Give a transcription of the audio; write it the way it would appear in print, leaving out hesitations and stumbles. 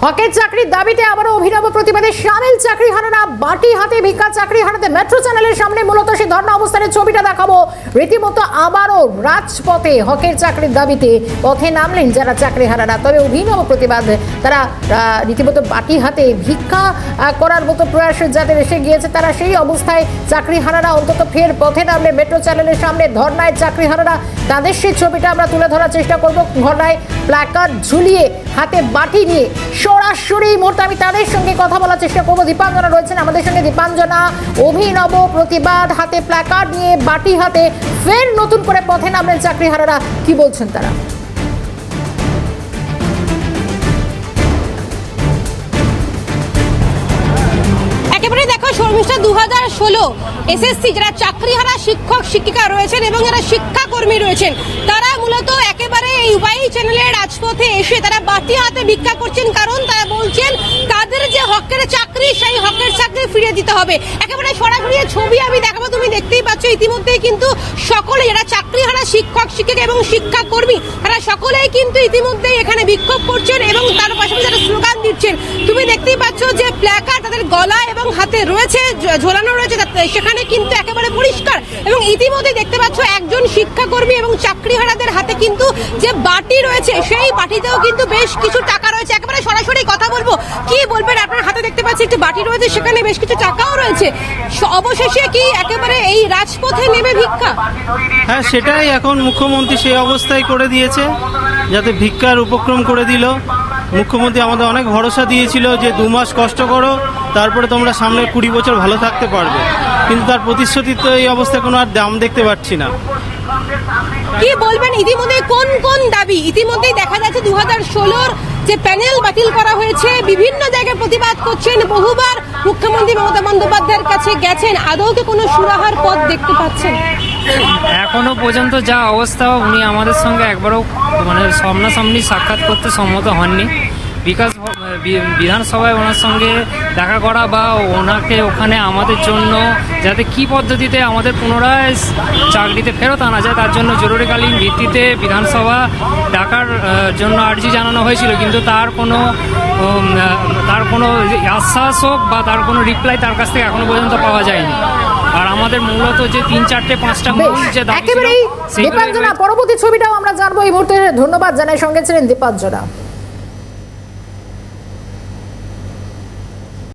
হকের চাকরির দাবিতে আবারও অভিনব প্রতিবাদে সামিল চাকরিহারারা বাটি হাতে ভিক্ষা। চাকরি হারাতে মেট্রো চ্যানেলের সামনে মূলত সেই ধর্ণা অবস্থানের ছবিটা দেখাবো। রীতিমতো আবারও রাজপথে হকের চাকরির দাবিতে পথে নামলেন যারা চাকরিহারারা। তবে অভিনব প্রতিবাদ, তারা রীতিমতো বাটি হাতে ভিক্ষা করার মতো প্রয়াস যাদের এসে গিয়েছে, তারা সেই অবস্থায় চাকরিহারারা অন্তত ফের পথে নামলে মেট্রো চ্যানেলের সামনে ধর্নায় চাকরিহারারা। তাদের সেই ছবিটা আমরা তুলে ধরার চেষ্টা করব। ঘটনায় প্ল্যাকার্ড ঝুলিয়ে হাতে বাটি নিয়ে সরাসরি এই মুহূর্তে আমি তাদের সঙ্গে কথা বলার চেষ্টা করবো। দীপাঞ্জনা রয়েছেন আমাদের সঙ্গে। দীপাঞ্জনা, অভিনব প্রতিবাদ, হাতে প্ল্যাকার্ড নিয়ে বাটি হাতে ফের নতুন করে পথে নামলেন চাকরিহারারা, কি বলছেন তারা? একেবারে দেখো শর্মিষ্ঠা, 2016 এসএসসি যারা চাকরিহারা শিক্ষক শিক্ষিকা রয়েছেন এবং যারা শিক্ষাকর্মী রয়েছেন, তারা মূলত একেবারে এই ওয়াই চ্যানেলের রাজপথে এসে তারা বাটি হাতে ভিক্ষা করছেন। কারণ তারা বলছেন তাদের যে হকের চাকরি, সেই হকের চাকরি ফিরিয়ে দিতে হবে। একেবারে সরাসরি ছবি আমি দেখাবো, তুমি দেখতেই পাচ্ছ ইতিমধ্যেই কিন্তু সকলে যারা চাকরিহারা শিক্ষক শিক্ষিকা এবং শিক্ষাকর্মী, তারা সকলেই কিন্তু ইতিমধ্যেই এখানে বিক্ষোভ করছেন এবং তার পাশাপাশি যারা স্লোগান দিচ্ছেন। তুমি দেখতেই পাচ্ছ যে প্ল্যাকার্ড তাদের গলা এবং হাতে রয়েছে, ঝোলানো রয়েছে, সেখানে কিন্তু একেবারে পরিষ্কার। এবং ইতিমধ্যে দেখতে পাচ্ছ একজন শিক্ষাকর্মী এবং চাকরিহারাদের হাতে কিন্তু যে বাটি রয়েছে, সেই বাটিতেও কিন্তু বেশ কিছু টাকা রয়েছে। একেবারে সরাসরি কথা বলবো, কি বলবেন? আপনার হাতে দেখতে পাচ্ছি একটি বাটি রয়েছে, সেখানে বেশ কিছু টাকাও রয়েছে। অবশেষে কি একেবারে এই রাজপথে নেমে ভিক্ষা? হ্যাঁ, সেটাই এখন মুখ্যমন্ত্রী সেই অবস্থায় করে দিয়েছে, যাতে ভিক্ষার উপক্রম করে দিল। মুখ্যমন্ত্রী আমাদের অনেক ভরসা দিয়েছিল যে 2 মাস কষ্ট করো, তারপরে তোমরা সামনে 20 বছর ভালো থাকতে পারবে, কিন্তু তার প্রতিশ্রুতি তো এই অবস্থায় কোনো আর দাম দেখতে পাচ্ছি না। কি বলবেন ইতিমধ্যে কোন কোন দাবি? ইতিমধ্যেই দেখা যাচ্ছে 2016 যে প্যানেল বাতিল করা হয়েছে, বিভিন্ন জায়গায় প্রতিবাদ করছেন, বহুবার মুখ্যমন্ত্রী মমতা বন্দ্যোপাধ্যায়ের কাছে গেছেন, আদৌ কি কোনো সুরাহার পথ দেখতে পাচ্ছেন? এখনো পর্যন্ত যা অবস্থা, উনি আমাদের সঙ্গে একবারও সামনাসামনি সাক্ষাৎ করতে সম্মত হননি। বিধানসভায় ওনার সঙ্গে দেখা করা বা ওনাকে ওখানে আমাদের জন্য যাতে কি পদ্ধতিতে আমাদের পুনরায় চাকরিতে ফেরত আনা যায়, তার জন্য জরুরিকালীন ভিত্তিতে বিধানসভা ডাকার জন্য আর্জি জানানো হয়েছিল, কিন্তু তার কোনো আশ্বাস হোক বা তার কোনো রিপ্লাই তার কাছ থেকে এখনো পর্যন্ত পাওয়া যায়নি। আর আমাদের মূলত যে 3, 4, 5টা মূল যে দাবি ছিল, দীপাঞ্জনা, পরবর্তী ছবিটাও আমরা জানবো এই মুহূর্তে। ধন্যবাদ জানাই, সঙ্গে ছিলেন দীপাঞ্জনা।